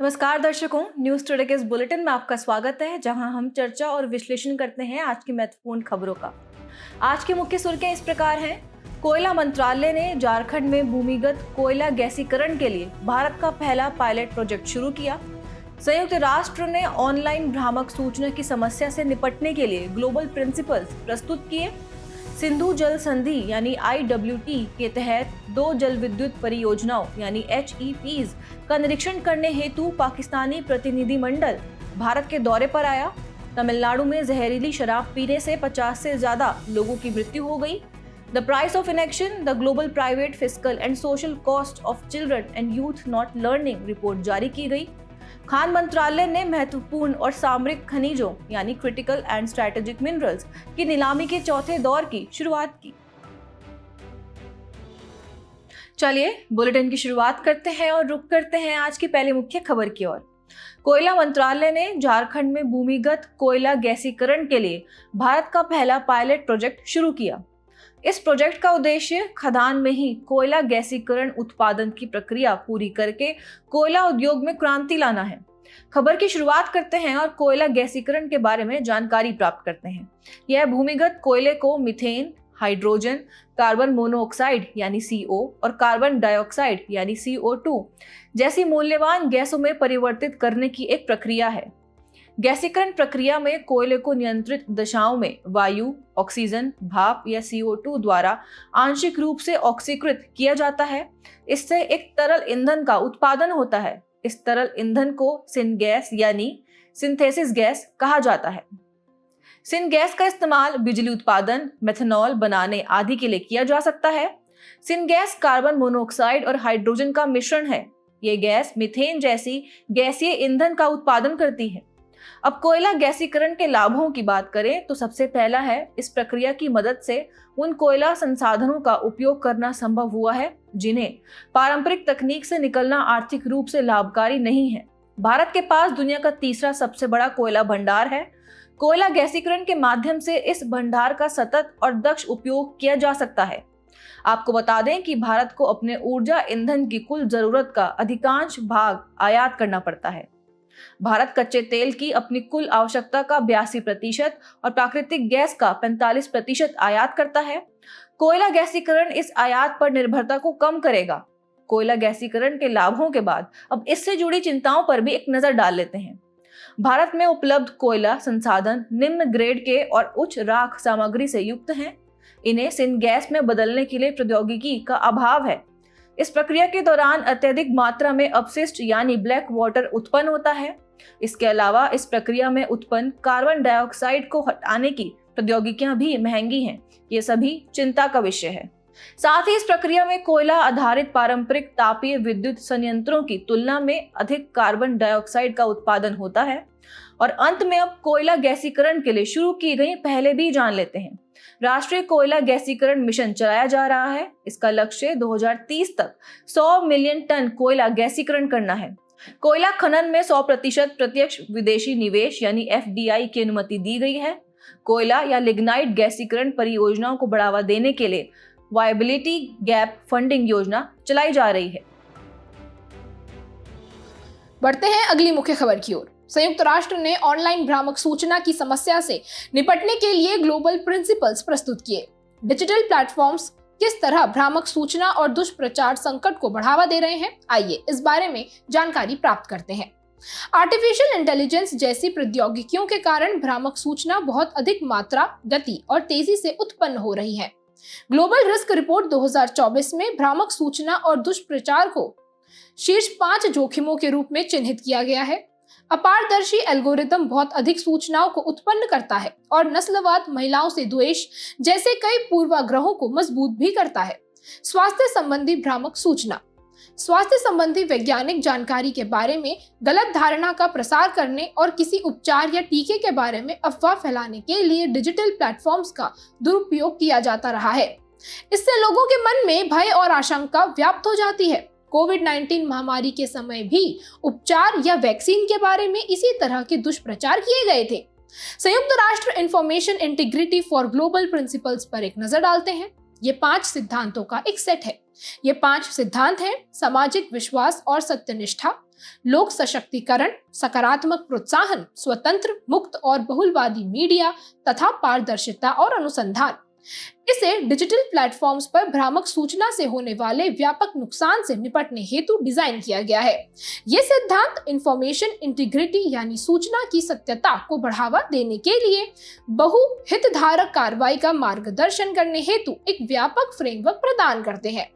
नमस्कार दर्शकों, news today के इस बुलेटिन में आपका स्वागत है, जहां हम चर्चा और विश्लेषण करते हैं आज की महत्वपूर्ण खबरों का। आज की मुख्य सुर्खियां इस प्रकार हैं। कोयला मंत्रालय ने झारखंड में भूमिगत कोयला गैसीकरण के लिए भारत का पहला पायलट प्रोजेक्ट शुरू किया। संयुक्त राष्ट्र ने ऑनलाइन भ्रामक सूचना की समस्या से निपटने के लिए ग्लोबल प्रिंसिपल्स प्रस्तुत किए। सिंधु जल संधि यानी IWT के तहत 2 जल विद्युत परियोजनाओं यानी HEPs का निरीक्षण करने हेतु पाकिस्तानी प्रतिनिधिमंडल भारत के दौरे पर आया। तमिलनाडु में जहरीली शराब पीने से 50 से ज्यादा लोगों की मृत्यु हो गई। The price of inaction, the global private fiscal and social cost of children and youth not learning report जारी की गई। खान मंत्रालय ने महत्वपूर्ण और सामरिक खनिजों यानी क्रिटिकल एंड स्ट्रेटेजिक मिनरल्स की नीलामी के चौथे दौर की शुरुआत की। चलिए बुलेटिन की शुरुआत करते हैं और रुक करते हैं आज की पहली मुख्य खबर की ओर। कोयला मंत्रालय ने झारखंड में भूमिगत कोयला गैसीकरण के लिए भारत का पहला पायलट प्रोजेक्ट शुरू किया। इस प्रोजेक्ट का उद्देश्य खदान में ही कोयला गैसीकरण उत्पादन की प्रक्रिया पूरी करके कोयला उद्योग में क्रांति लाना है। खबर की शुरुआत करते हैं और कोयला गैसीकरण के बारे में जानकारी प्राप्त करते हैं। यह भूमिगत कोयले को मीथेन, हाइड्रोजन, कार्बन मोनोऑक्साइड यानी CO और कार्बन डाइऑक्साइड यानी CO2 जैसी मूल्यवान गैसों में परिवर्तित करने की एक प्रक्रिया है। गैसीकरण प्रक्रिया में कोयले को नियंत्रित दशाओं में वायु, ऑक्सीजन, भाप या CO2 द्वारा आंशिक रूप से ऑक्सीकृत किया जाता है। इससे एक तरल ईंधन का उत्पादन होता है। इस तरल ईंधन को सिनगैस यानी सिंथेसिस गैस कहा जाता है। सिनगैस का इस्तेमाल बिजली उत्पादन, मेथनॉल बनाने आदि के लिए किया जा सकता है। सिनगैस कार्बन मोनोऑक्साइड और हाइड्रोजन का मिश्रण है। ये गैस मीथेन जैसी गैसीय ईंधन का उत्पादन करती है। अब कोयला गैसीकरण के लाभों की बात करें तो सबसे पहला है, इस प्रक्रिया की मदद से उन कोयला संसाधनों का उपयोग करना संभव हुआ है जिन्हें पारंपरिक तकनीक से निकलना आर्थिक रूप से लाभकारी नहीं है। भारत के पास दुनिया का तीसरा सबसे बड़ा कोयला भंडार है। कोयला गैसीकरण के माध्यम से इस भंडार का सतत और दक्ष उपयोग किया जा सकता है। आपको बता दें कि भारत को अपने ऊर्जा ईंधन की कुल जरूरत का अधिकांश भाग आयात करना पड़ता है। भारत कच्चे तेल की अपनी कुल आवश्यकता का 82% और प्राकृतिक गैस का 45% आयात करता है। कोयला गैसीकरण इस आयात पर निर्भरता को कम करेगा। कोयला गैसीकरण के लाभों के बाद अब इससे जुड़ी चिंताओं पर भी एक नजर डाल लेते हैं। भारत में उपलब्ध कोयला संसाधन निम्न ग्रेड के और उच्च राख सामग्री से युक्त हैं। इन्हें सिनगैस में बदलने के लिए प्रौद्योगिकी का अभाव है। इस प्रक्रिया के दौरान अत्यधिक मात्रा में अपशिष्ट यानी ब्लैक वाटर उत्पन्न होता है। इसके अलावा इस प्रक्रिया में उत्पन्न कार्बन डाइऑक्साइड को हटाने की प्रौद्योगिकियां भी महंगी हैं। ये सभी चिंता का विषय है। साथ ही इस प्रक्रिया में कोयला आधारित पारंपरिक तापीय विद्युत संयंत्रों की तुलना में अधिक कार्बन डाइऑक्साइड का उत्पादन होता है। और अंत में अब कोयला गैसीकरण के लिए शुरू की गई पहले भी जान लेते हैं। राष्ट्रीय कोयला गैसीकरण मिशन चलाया जा रहा है। इसका लक्ष्य 2030 तक 100 मिलियन टन कोयला गैसीकरण करना है। कोयला खनन में 100% प्रत्यक्ष विदेशी निवेश यानी FDI की अनुमति दी गई है। कोयला या लिग्नाइट गैसीकरण परियोजनाओं को बढ़ावा देने के लिए वायबिलिटी गैप फंडिंग योजना चलाई जा रही है। बढ़ते हैं अगली मुख्य खबर की ओर। संयुक्त राष्ट्र ने ऑनलाइन भ्रामक सूचना की समस्या से निपटने के लिए ग्लोबल प्रिंसिपल्स प्रस्तुत किए। डिजिटल प्लेटफॉर्म्स किस तरह भ्रामक सूचना और दुष्प्रचार संकट को बढ़ावा दे रहे हैं, आइए इस बारे में जानकारी प्राप्त करते हैं। आर्टिफिशियल इंटेलिजेंस जैसी प्रौद्योगिकियों के कारण भ्रामक सूचना बहुत अधिक मात्रा, गति और तेजी से उत्पन्न हो रही है। ग्लोबल रिस्क रिपोर्ट 2024 में भ्रामक सूचना और दुष्प्रचार को शीर्ष 5 जोखिमों के रूप में चिन्हित किया गया है। अपारदर्शी एल्गोरिदम बहुत अधिक सूचनाओं को उत्पन्न करता है और नस्लवाद, महिलाओं से द्वेष जैसे कई पूर्वाग्रहों को मजबूत भी करता है। स्वास्थ्य संबंधी भ्रामक सूचना, स्वास्थ्य संबंधी वैज्ञानिक जानकारी के बारे में गलत धारणा का प्रसार करने और किसी उपचार या टीके के बारे में अफवाह फैलाने के लिए डिजिटल प्लेटफॉर्म्स का दुरुपयोग किया जाता रहा है। इससे लोगों के मन में भय और आशंका व्याप्त हो जाती है। कोविड-19 महामारी के समय भी उपचार या वैक्सीन के बारे में इसी तरह के दुष्प्रचार किए गए थे। संयुक्त राष्ट्र information integrity for global principles पर एक नजर डालते हैं। ये 5 सिद्धांतों का एक सेट है। ये 5 सिद्धांत हैं: सामाजिक विश्वास और सत्यनिष्ठा, लोक सशक्तिकरण, सकारात्मक प्रोत्साहन, स्वतंत्र, मुक्त और बहुलवादी मीडिया तथा पारदर्शिता और अनुसंधान। इसे डिजिटल प्लेटफॉर्म्स पर भ्रामक सूचना से होने वाले व्यापक नुकसान से निपटने हेतु डिजाइन किया गया है। ये सिद्धांत इंफॉर्मेशन इंटीग्रिटी यानी सूचना की सत्यता को बढ़ावा देने के लिए बहुहितधारक कार्रवाई का मार्गदर्शन करने हेतु एक व्यापक फ्रेमवर्क प्रदान करते हैं।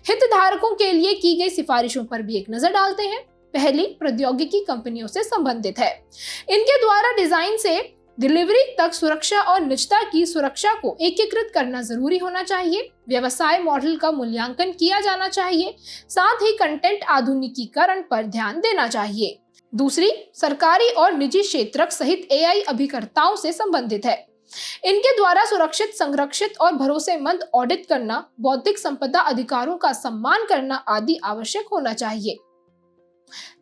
हितधारकों के लिए की गई सिफारिशों पर भी एक नजर डालते हैं। पहली प्रौद्योगिकी कंपनियों से संबंधित है। इनके द्वारा डिजाइन से डिलीवरी तक सुरक्षा और निजता की सुरक्षा को एकीकृत करना जरूरी होना चाहिए। व्यवसाय मॉडल का मूल्यांकन किया जाना चाहिए, साथ ही कंटेंट आधुनिकीकरण पर ध्यान देना चाहिए। दूसरी सरकारी और निजी क्षेत्र सहित एआई अभिकर्ताओं से संबंधित है। इनके द्वारा सुरक्षित, संरक्षित और भरोसेमंद ऑडिट करना, बौद्धिक संपदा अधिकारों का सम्मान करना आदि आवश्यक होना चाहिए।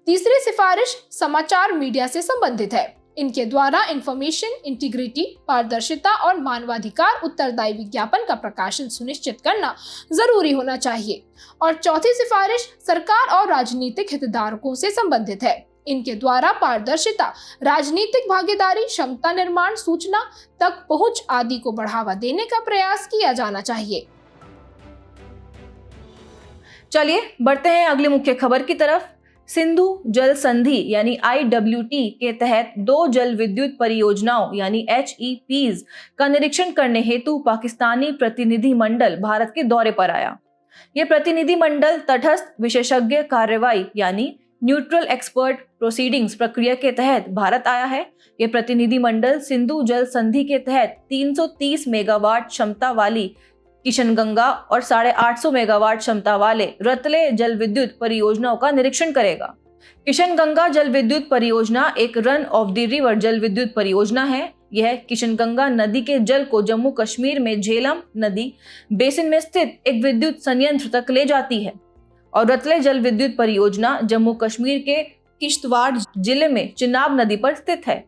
तीसरी सिफारिश समाचार मीडिया से संबंधित है। इनके द्वारा इंफॉर्मेशन इंटीग्रिटी, पारदर्शिता और मानवाधिकार उत्तरदायी विज्ञापन का प्रकाशन सुनिश्चित करना जरूरी होना चाहिए। और चौथी सिफारिश सरकार और राजनीतिक हितधारकों से संबंधित है। इनके द्वारा पारदर्शिता, राजनीतिक भागीदारी, क्षमता निर्माण, सूचना तक पहुंच आदि को बढ़ावा देने का प्रयास किया जाना चाहिए। चलिए बढ़ते हैं अगली मुख्य खबर की तरफ। सिंधु जल संधि यानी IWT के तहत 2 जल विद्युत परियोजनाओं यानी HEPs का निरीक्षण करने हेतु पाकिस्तानी प्रतिनिधि मंडल भारत के दौरे पर आया। यह प्रतिनिधि मंडल तटस्थ विशेषज्ञ कार्रवाई यानी न्यूट्रल एक्सपर्ट प्रोसीडिंग्स प्रक्रिया के तहत भारत आया है। यह प्रतिनिधि मंडल सिंधु जल संधि के तहत 330 मेगावाट क्षमता वाली किशनगंगा और 850 मेगावाट क्षमता वाले रतले जल विद्युत परियोजनाओं का निरीक्षण करेगा। किशनगंगा जल विद्युत परियोजना एक रन ऑफ द रिवर जल विद्युत परियोजना है। यह किशनगंगा नदी के जल को जम्मू कश्मीर में झेलम नदी बेसिन में स्थित एक विद्युत संयंत्र तक ले जाती है। और रतले जल विद्युत परियोजना जम्मू कश्मीर के किश्तवाड़ जिले में चिनाब नदी पर स्थित है।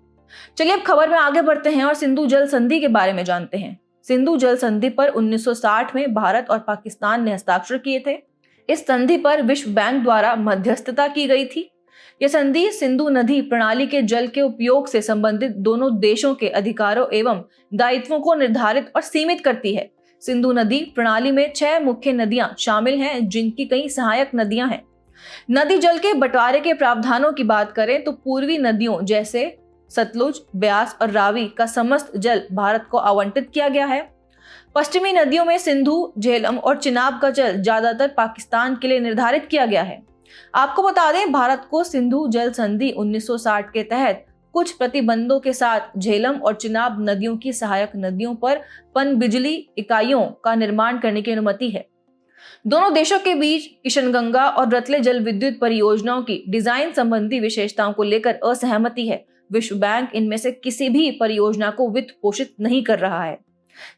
चलिए अब खबर में आगे बढ़ते हैं और सिंधु जल संधि के बारे में जानते हैं। सिंधु जल संधि पर 1960 में भारत और पाकिस्तान ने हस्ताक्षर किए थे। इस संधि पर विश्व बैंक द्वारा मध्यस्थता की गई थी। यह संधि सिंधु नदी प्रणाली के जल के उपयोग से संबंधित दोनों देशों के अधिकारों एवं दायित्वों को निर्धारित और सीमित करती है। सिंधु नदी प्रणाली में 6 मुख्य नदियां शामिल हैं, जिनकी कई सहायक नदियां हैं। नदी जल के बंटवारे के प्रावधानों की बात करें तो पूर्वी नदियों जैसे सतलुज, ब्यास और रावी का समस्त जल भारत को आवंटित किया गया है। पश्चिमी नदियों में सिंधु, झेलम और चिनाब का जल ज्यादातर पाकिस्तान के लिए निर्धारित किया गया है। आपको बता दें, भारत को सिंधु जल संधि 1960 के तहत कुछ प्रतिबंधों के साथ झेलम और चिनाब नदियों की सहायक नदियों पर पनबिजली इकाइयों का निर्माण करने की अनुमति है। दोनों देशों के बीच किशनगंगा और रतले जल विद्युत परियोजनाओं की डिजाइन संबंधी विशेषताओं को लेकर असहमति है। विश्व बैंक इनमें से किसी भी परियोजना को वित्त पोषित नहीं कर रहा है।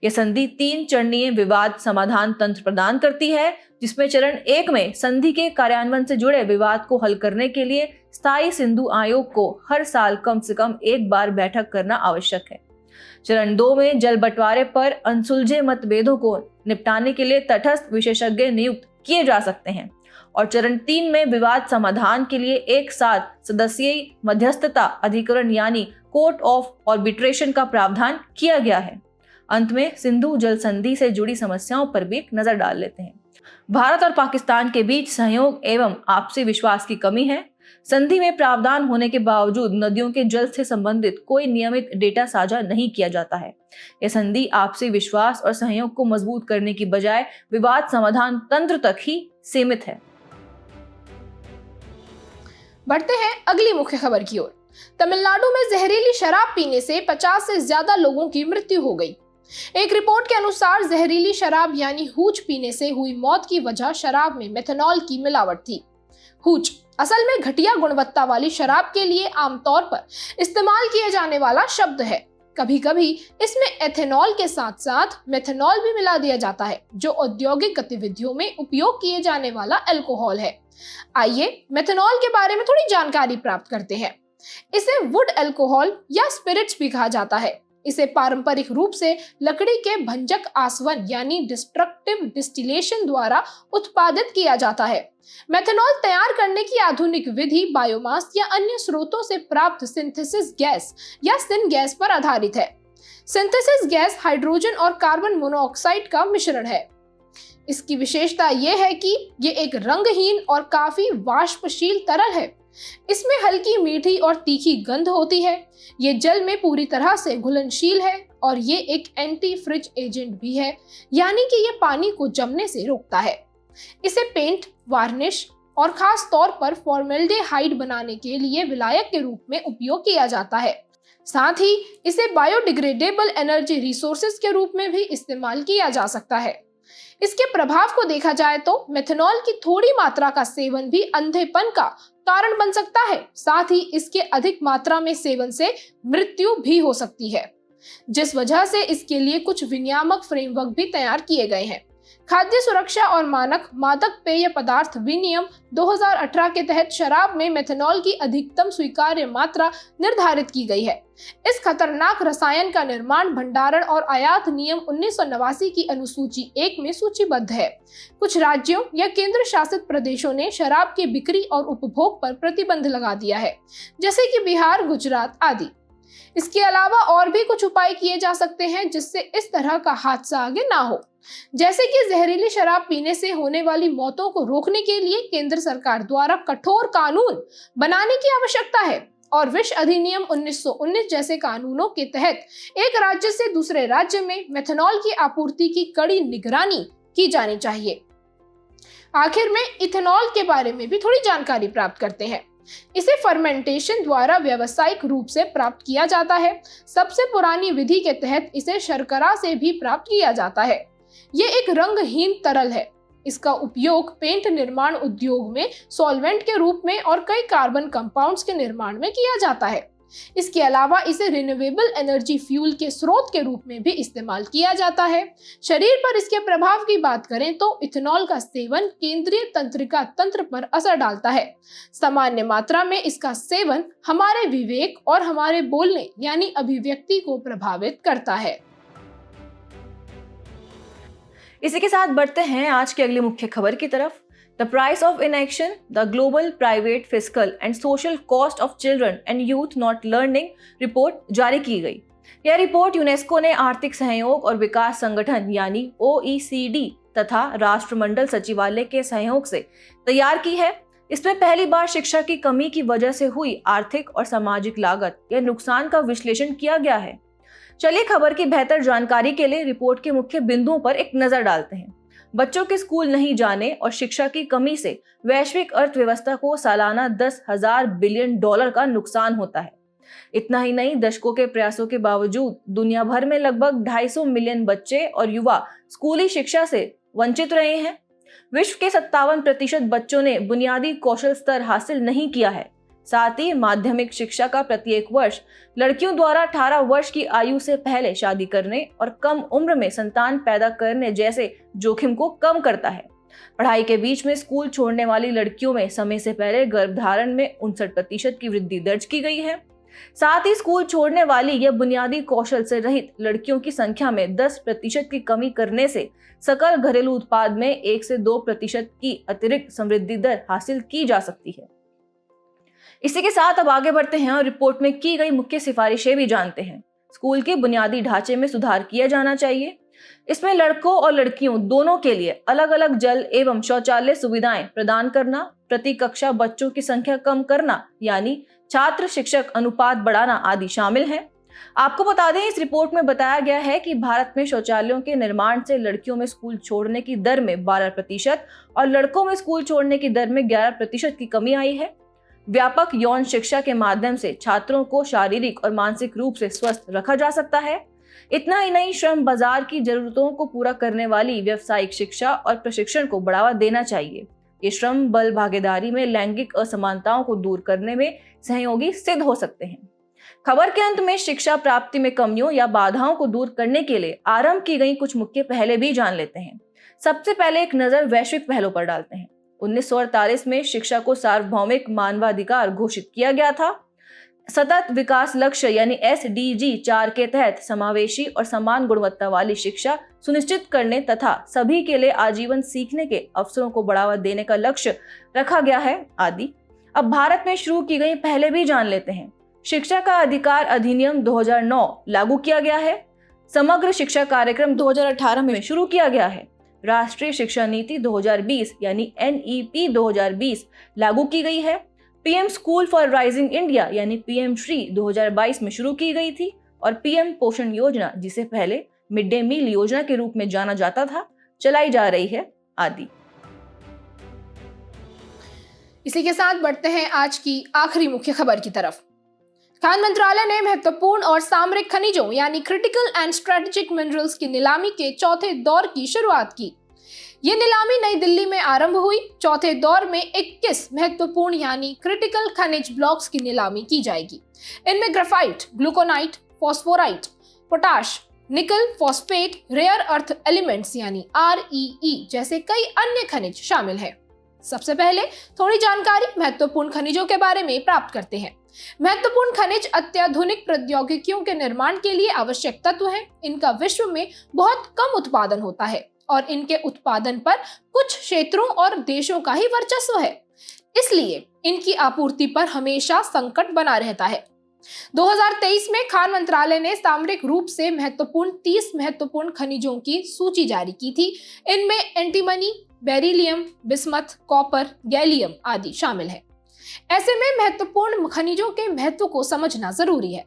यह संधि 3 चरणीय विवाद समाधान तंत्र प्रदान करती है, जिसमें चरण 1 में संधि के कार्यान्वयन से जुड़े विवाद को हल करने के लिए स्थायी सिंधु आयोग को हर साल कम से कम 1 बार बैठक करना आवश्यक है। चरण 2 में जल बंटवारे पर अनसुलझे मतभेदों को निपटाने के लिए तटस्थ विशेषज्ञ नियुक्त किए जा सकते हैं। और चरण 3 में विवाद समाधान के लिए एक साथ सदस्यीय मध्यस्थता अधिकरण यानी कोर्ट ऑफ आर्बिट्रेशन का प्रावधान किया गया है। अंत में सिंधु जल संधि से जुड़ी समस्याओं पर भी एक नजर डाल लेते हैं। भारत और पाकिस्तान के बीच सहयोग एवं आपसी विश्वास की कमी है। संधि में प्रावधान होने के बावजूद नदियों के जल से संबंधित कोई नियमित डेटा साझा नहीं किया जाता है। यह संधि आपसी विश्वास और सहयोग को मजबूत करने की बजाय विवाद समाधान तंत्र तक ही सीमित है। बढ़ते हैं अगली मुख्य खबर की ओर। तमिलनाडु में जहरीली शराब पीने से 50 से ज्यादा लोगों की मृत्यु हो गई। एक रिपोर्ट के अनुसार जहरीली शराब यानी हूच पीने से हुई मौत की वजह शराब में मेथनॉल की मिलावट थी। हूच असल में घटिया गुणवत्ता वाली शराब के लिए आमतौर पर इस्तेमाल किए जाने वाला शब्द है। कभी कभी इसमें एथेनॉल के साथ साथ मेथनॉल भी मिला दिया जाता है, जो औद्योगिक गतिविधियों में उपयोग किए जाने वाला अल्कोहल है। आइए मेथनॉल के बारे में थोड़ी जानकारी प्राप्त करते हैं। इसे वुड अल्कोहल या स्पिरिट्स भी कहा जाता है। इसे पारंपरिक रूप से लकड़ी के भंजक आसवन यानी डिस्ट्रक्टिव डिस्टिलेशन द्वारा उत्पादित किया जाता है। मेथनॉल तैयार करने की आधुनिक विधि बायोमास या अन्य स्रोतों से प्राप्त सिंथेसिस गैस या सिन गैस पर आधारित है। सिंथेसिस गैस हाइड्रोजन और कार्बन मोनोऑक्साइड का मिश्रण है। इसकी विशेषता यह है कि ये एक रंगहीन और काफी वाष्पशील तरल है। इसमें हल्की मीठी और तीखी गंध होती है। ये जल में पूरी तरह से घुलनशील है और ये एक एंटी फ्रिज एजेंट भी है, यानी कि ये पानी को जमने से रोकता है। इसे पेंट, वार्निश और खास तौर पर फॉर्मेल्डिहाइड बनाने के लिए विलायक के रूप में उपयोग किया जाता है। साथ ही इसे बायोडिग्रेडेबल एनर्जी रिसोर्सेज के रूप में भी इस्तेमाल किया जा सकता है। इसके प्रभाव को देखा जाए तो मेथनॉल की थोड़ी मात्रा का सेवन भी अंधेपन का कारण बन सकता है। साथ ही इसके अधिक मात्रा में सेवन से मृत्यु भी हो सकती है, जिस वजह से इसके लिए कुछ विनियामक फ्रेमवर्क भी तैयार किए गए हैं। खाद्य सुरक्षा और मानक मादक पेय पदार्थ विनियम 2018 के तहत शराब में मेथनॉल की अधिकतम स्वीकार्य मात्रा निर्धारित की गई है। इस खतरनाक रसायन का निर्माण, भंडारण और आयात नियम 1989 की अनुसूची 1 में सूचीबद्ध है। कुछ राज्यों या केंद्र शासित प्रदेशों ने शराब की बिक्री और उपभोग पर प्रतिबंध लगा दिया है, जैसे कि बिहार, गुजरात आदि। इसके अलावा और भी कुछ उपाय किए जा सकते हैं जिससे इस तरह का हादसा आगे ना हो, जैसे कि जहरीली शराब पीने से होने वाली मौतों को रोकने के लिए केंद्र सरकार द्वारा कठोर कानून बनाने की आवश्यकता है और विश्व अधिनियम 1919 जैसे कानूनों के तहत एक राज्य से दूसरे राज्य में मेथनॉल की आपूर्ति की कड़ी निगरानी की जानी चाहिए। आखिर में इथेनॉल के बारे में भी थोड़ी जानकारी प्राप्त करते हैं। इसे फर्मेंटेशन द्वारा व्यावसायिक रूप से प्राप्त किया जाता है। सबसे पुरानी विधि के तहत इसे शर्करा से भी प्राप्त किया जाता है। ये एक रंगहीन तरल है। इसका उपयोग पेंट निर्माण उद्योग में सॉल्वेंट के रूप में और कई कार्बन कंपाउंड्स के निर्माण में किया जाता है। इसके अलावा इसे रिन्यूएबल एनर्जी फ्यूल के स्रोत के रूप में भी इस्तेमाल किया जाता है। शरीर पर इसके प्रभाव की बात करें तो इथेनॉल का सेवन केंद्रीय तंत्रिका तंत्र पर असर डालता है। सामान्य मात्रा में इसका सेवन हमारे विवेक और हमारे बोलने यानी अभिव्यक्ति को प्रभावित करता है। इसी के साथ बढ़ते हैं आज की अगली मुख्य खबर की तरफ। The price of inaction, the global private fiscal and social cost of children and youth not learning report जारी की गई। यह रिपोर्ट यूनेस्को ने आर्थिक सहयोग और विकास संगठन यानी OECD तथा राष्ट्रमंडल सचिवालय के सहयोग से तैयार की है। इसमें पहली बार शिक्षा की कमी की वजह से हुई आर्थिक और सामाजिक लागत या नुकसान का विश्लेषण किया गया है। चलिए खबर की बेहतर जानकारी के लिए रिपोर्ट के मुख्य बिंदुओं पर एक नजर डालते हैं। बच्चों के स्कूल नहीं जाने और शिक्षा की कमी से वैश्विक अर्थव्यवस्था को सालाना 10,000 बिलियन डॉलर का नुकसान होता है। इतना ही नहीं, दशकों के प्रयासों के बावजूद दुनिया भर में लगभग 250 मिलियन बच्चे और युवा स्कूली शिक्षा से वंचित रहे हैं। विश्व के 57% बच्चों ने बुनियादी कौशल स्तर हासिल नहीं किया है। साथ ही माध्यमिक शिक्षा का प्रत्येक वर्ष लड़कियों द्वारा 18 वर्ष की आयु से पहले शादी करने और कम उम्र में संतान पैदा करने जैसे जोखिम को कम करता है। पढ़ाई के बीच में स्कूल छोड़ने वाली लड़कियों में समय से पहले गर्भधारण में 59% की वृद्धि दर्ज की गई है। साथ ही स्कूल छोड़ने वाली या बुनियादी कौशल से रहित लड़कियों की संख्या में 10% की कमी करने से सकल घरेलू उत्पाद में 1 से 2% की अतिरिक्त समृद्धि दर हासिल की जा सकती है। इसी के साथ अब आगे बढ़ते हैं और रिपोर्ट में की गई मुख्य सिफारिशें भी जानते हैं। स्कूल के बुनियादी ढांचे में सुधार किया जाना चाहिए। इसमें लड़कों और लड़कियों दोनों के लिए अलग अलग जल एवं शौचालय सुविधाएं प्रदान करना, प्रति कक्षा बच्चों की संख्या कम करना यानी छात्र शिक्षक अनुपात बढ़ाना आदि शामिल है। आपको बता दें, इस रिपोर्ट में बताया गया है कि भारत में शौचालयों के निर्माण से लड़कियों में स्कूल छोड़ने की दर में 12% और लड़कों में स्कूल छोड़ने की दर में 11% की कमी आई है। व्यापक यौन शिक्षा के माध्यम से छात्रों को शारीरिक और मानसिक रूप से स्वस्थ रखा जा सकता है। इतना ही नहीं, श्रम बाजार की जरूरतों को पूरा करने वाली व्यावसायिक शिक्षा और प्रशिक्षण को बढ़ावा देना चाहिए। ये श्रम बल भागीदारी में लैंगिक असमानताओं को दूर करने में सहयोगी सिद्ध हो सकते हैं। खबर के अंत में शिक्षा प्राप्ति में कमियों या बाधाओं को दूर करने के लिए आरंभ की गई कुछ मुख्य पहलें भी जान लेते हैं। सबसे पहले एक नजर वैश्विक पहलों पर डालते हैं। 1948 में शिक्षा को सार्वभौमिक मानवाधिकार घोषित किया गया था। सतत विकास लक्ष्य यानी SDG 4 के तहत समावेशी और समान गुणवत्ता वाली शिक्षा सुनिश्चित करने तथा सभी के लिए आजीवन सीखने के अवसरों को बढ़ावा देने का लक्ष्य रखा गया है आदि। अब भारत में शुरू की गई पहले भी जान लेते हैं। शिक्षा का अधिकार अधिनियम 2009 लागू किया गया है। समग्र शिक्षा कार्यक्रम 2018 में शुरू किया गया है। राष्ट्रीय शिक्षा नीति 2020 यानी NEP 2020 लागू की गई है। PM school for rising India यानी PM श्री 2022 में शुरू की गई थी और PM पोषण योजना, जिसे पहले मिड डे मील योजना के रूप में जाना जाता था, चलाई जा रही है आदि। इसी के साथ बढ़ते हैं आज की आखिरी मुख्य खबर की तरफ। खान मंत्रालय ने महत्वपूर्ण और सामरिक खनिजों यानी क्रिटिकल एंड स्ट्रेटेजिक मिनरल्स की नीलामी के चौथे दौर की शुरुआत की। ये नीलामी नई दिल्ली में आरंभ हुई। चौथे दौर में 21 महत्वपूर्ण यानी क्रिटिकल खनिज ब्लॉक्स की नीलामी की जाएगी। इनमें ग्राफाइट, ग्लूकोनाइट, फॉस्फोराइट, पोटाश, निकल, फॉस्फेट, रेयर अर्थ एलिमेंट्स यानी REE जैसे कई अन्य खनिज शामिल हैं। सबसे पहले थोड़ी जानकारी महत्वपूर्ण खनिजों के बारे में प्राप्त करते हैं। महत्वपूर्ण खनिज अत्याधुनिक प्रौद्योगिकियों के निर्माण के लिए आवश्यक तत्व हैं। इनका विश्व में बहुत कम उत्पादन होता है और इनके उत्पादन पर कुछ क्षेत्रों और देशों का ही वर्चस्व है, इसलिए इनकी आपूर्ति पर हमेशा संकट बना रहता है। 2023 में खान मंत्रालय ने सामरिक रूप से महत्वपूर्ण 30 महत्वपूर्ण खनिजों की सूची जारी की थी। इनमें antimony, beryllium, bismuth, copper, gallium आदि शामिल है। ऐसे में महत्वपूर्ण खनिजों के महत्व को समझना जरूरी है।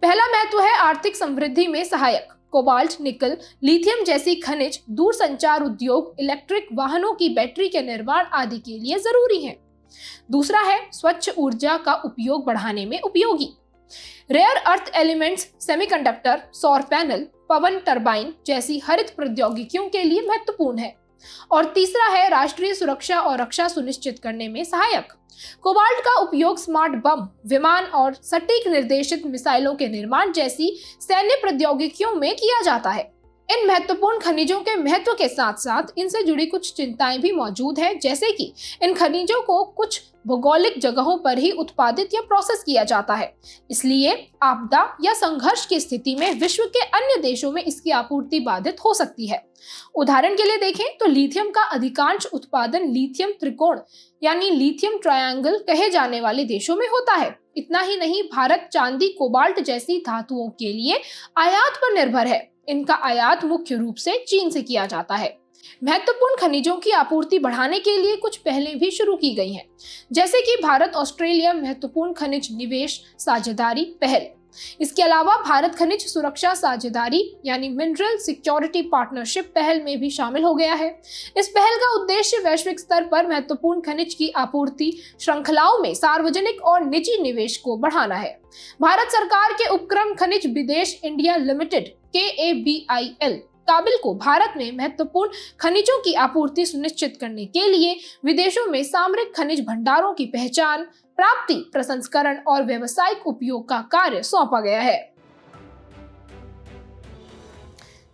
पहला महत्व है आर्थिक समृद्धि में सहायक। कोबाल्ट, निकल, लिथियम जैसी खनिज दूरसंचार उद्योग, इलेक्ट्रिक वाहनों की बैटरी के निर्माण आदि के लिए जरूरी है। दूसरा है स्वच्छ ऊर्जा का उपयोग बढ़ाने में उपयोगी। रेयर अर्थ एलिमेंट्स, सेमीकंडक्टर, सौर पैनल, पवन टरबाइन जैसी हरित प्रौद्योगिकियों के लिए महत्वपूर्ण है। और तीसरा है राष्ट्रीय सुरक्षा और रक्षा सुनिश्चित करने में सहायक। कोबाल्ट का उपयोग स्मार्ट बम, विमान और सटीक निर्देशित मिसाइलों के निर्माण जैसी सैन्य प्रौद्योगिकियों में किया जाता है। इन महत्वपूर्ण खनिजों के महत्व के साथ साथ इनसे जुड़ी कुछ चिंताएं भी मौजूद है, जैसे कि इन खनिजों को कुछ भौगोलिक जगहों पर ही उत्पादित या प्रोसेस किया जाता है, इसलिए आपदा या संघर्ष की स्थिति में विश्व के अन्य देशों में इसकी आपूर्ति बाधित हो सकती है। उदाहरण के लिए देखें तो लिथियम का अधिकांश उत्पादन लिथियम त्रिकोण यानी लिथियम ट्रायंगल कहे जाने वाले देशों में होता है। इतना ही नहीं, भारत चांदी, कोबाल्ट जैसी धातुओं के लिए आयात पर निर्भर है। इनका आयात मुख्य रूप से चीन से किया जाता है। महत्वपूर्ण खनिजों की आपूर्ति बढ़ाने के लिए कुछ पहलें भी शुरू की गई हैं, जैसे कि भारत ऑस्ट्रेलिया महत्वपूर्ण खनिज निवेश साझेदारी पहल। इसके अलावा भारत खनिज सुरक्षा साझेदारी यानी मिनरल सिक्योरिटी पार्टनरशिप पहल में भी शामिल हो गया है। इस पहल का उद्देश्य वैश्विक स्तर पर महत्वपूर्ण खनिज की आपूर्ति श्रृंखलाओं में सार्वजनिक और निजी निवेश को बढ़ाना है। भारत सरकार के उपक्रम खनिज विदेश इंडिया लिमिटेड KABIL काबिल को भारत में महत्वपूर्ण खनिजों की आपूर्ति सुनिश्चित करने के लिए विदेशों में सामरिक खनिज भंडारों की पहचान, प्राप्ति, प्रसंस्करण और व्यावसायिक उपयोग का कार्य सौंपा गया है।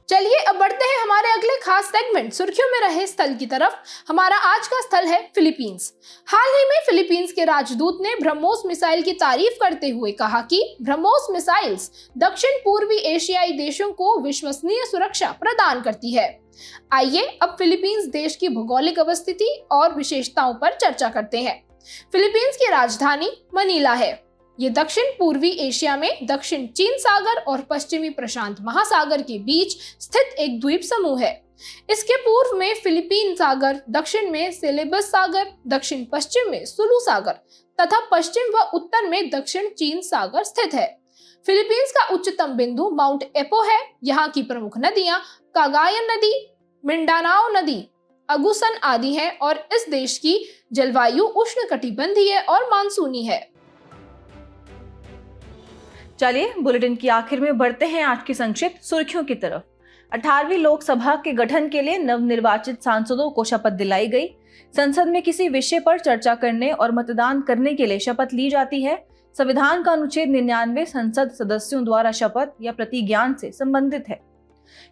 चलिए अब बढ़ते हैं हमारे अगले खास सेगमेंट सुर्खियों में रहे स्थल की तरफ। हमारा आज का स्थल है फिलीपींस। हाल ही में फिलीपींस के राजदूत ने ब्रह्मोस मिसाइल की तारीफ करते हुए कहा कि ब्रह्मोस मिसाइल्स दक्षिण पूर्वी एशियाई देशों को विश्वसनीय सुरक्षा प्रदान करती है। आइए अब फिलीपींस देश की भौगोलिक अवस्थिति और विशेषताओं पर चर्चा करते हैं। फिलीपींस की राजधानी मनीला है। ये दक्षिण पूर्वी एशिया में दक्षिण चीन सागर और पश्चिमी प्रशांत महासागर के बीच स्थित एक द्वीप समूह है। इसके पूर्व में फिलीपीन सागर, दक्षिण में सेलेबस सागर, दक्षिण पश्चिम में सुलू सागर तथा पश्चिम व उत्तर में दक्षिण चीन सागर स्थित है। फिलीपींस का उच्चतम बिंदु माउंट एपो है। यहाँ की प्रमुख नदियां कागायन नदी, मिंडानाओ नदी, अगुसन आदि हैं और इस देश की जलवायु उष्णकटिबंधीय और मानसूनी है। चलिए बुलेटिन की आखिर में बढ़ते हैं आज की संक्षिप्त सुर्खियों की तरफ। 18वीं लोकसभा के गठन के लिए नवनिर्वाचित सांसदों को शपथ दिलाई गई। संसद में किसी विषय पर चर्चा करने और मतदान करने के लिए शपथ ली जाती है। संविधान का अनुच्छेद 99 संसद सदस्यों द्वारा शपथ या प्रतिज्ञान से संबंधित है।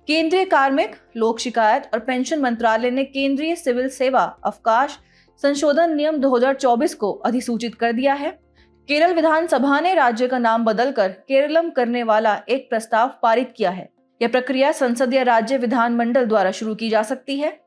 केंद्रीय कार्मिक, लोक शिकायत और पेंशन मंत्रालय ने केंद्रीय सिविल सेवा अवकाश संशोधन नियम 2024 को अधिसूचित कर दिया है। केरल विधानसभा ने राज्य का नाम बदलकर केरलम करने वाला एक प्रस्ताव पारित किया है। यह प्रक्रिया संसद या राज्य विधानमंडल द्वारा शुरू की जा सकती है।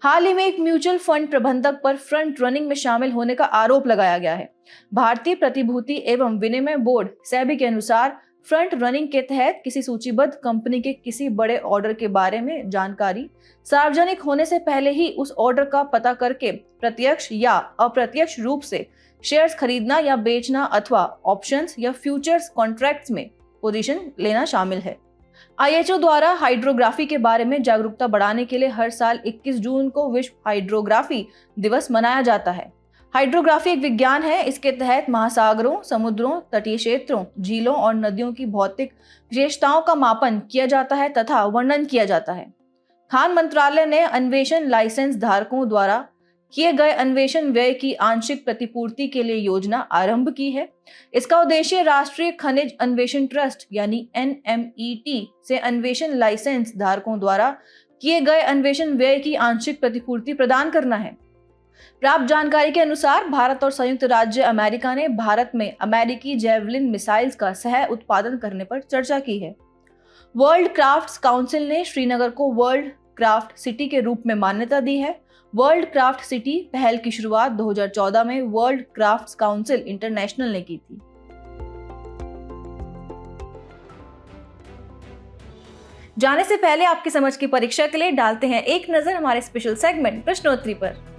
हाल ही में एक म्यूचुअल फंड प्रबंधक पर फ्रंट रनिंग में शामिल होने का आरोप लगाया गया है। भारतीय प्रतिभूति एवं विनिमय बोर्ड सेबी के अनुसार फ्रंट रनिंग के तहत किसी सूचीबद्ध कंपनी के किसी बड़े ऑर्डर के बारे में जानकारी सार्वजनिक होने से पहले ही उस ऑर्डर का पता करके प्रत्यक्ष या अप्रत्यक्ष रूप से शेयर्स खरीदना या बेचना अथवा ऑप्शंस या फ्यूचर्स कॉन्ट्रैक्ट्स में पोजीशन लेना शामिल है। IHO द्वारा हाइड्रोग्राफी के बारे में जागरूकता बढ़ाने के लिए हर साल 21 जून को विश्व हाइड्रोग्राफी दिवस मनाया जाता है। हाइड्रोग्राफी एक विज्ञान है। इसके तहत महासागरों, समुद्रों, तटीय क्षेत्रों, झीलों और नदियों की भौतिक विशेषताओं का मापन किया जाता है तथा वर्णन किया जाता है। खान मंत्रालय ने अन्वेषण लाइसेंस धारकों द्वारा किए गए अन्वेषण व्यय की आंशिक प्रतिपूर्ति के लिए योजना आरंभ की है। इसका उद्देश्य राष्ट्रीय खनिज अन्वेषण ट्रस्ट यानी NMET से अन्वेषण लाइसेंस धारकों द्वारा किए गए अन्वेषण व्यय की आंशिक प्रतिपूर्ति प्रदान करना है। प्राप्त जानकारी के अनुसार भारत और संयुक्त राज्य अमेरिका ने भारत में अमेरिकी जेवलिन मिसाइल्स का सह उत्पादन करने पर चर्चा की है। वर्ल्ड क्राफ्ट्स काउंसिल ने श्रीनगर को वर्ल्ड क्राफ्ट सिटी के रूप में मान्यता दी है। वर्ल्ड क्राफ्ट सिटी पहल की शुरुआत 2014 में वर्ल्ड क्राफ्ट्स काउंसिल इंटरनेशनल ने की थी। जाने से पहले आपकी समझ की परीक्षा के लिए डालते हैं एक नजर हमारे स्पेशल सेगमेंट प्रश्नोत्तरी पर।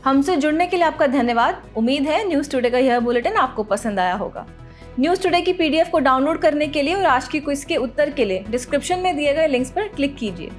हमसे जुड़ने के लिए आपका धन्यवाद। उम्मीद है न्यूज़ टुडे का यह बुलेटिन आपको पसंद आया होगा। न्यूज़ टुडे की PDF को डाउनलोड करने के लिए और आज की क्विज के उत्तर के लिए डिस्क्रिप्शन में दिए गए लिंक्स पर क्लिक कीजिए।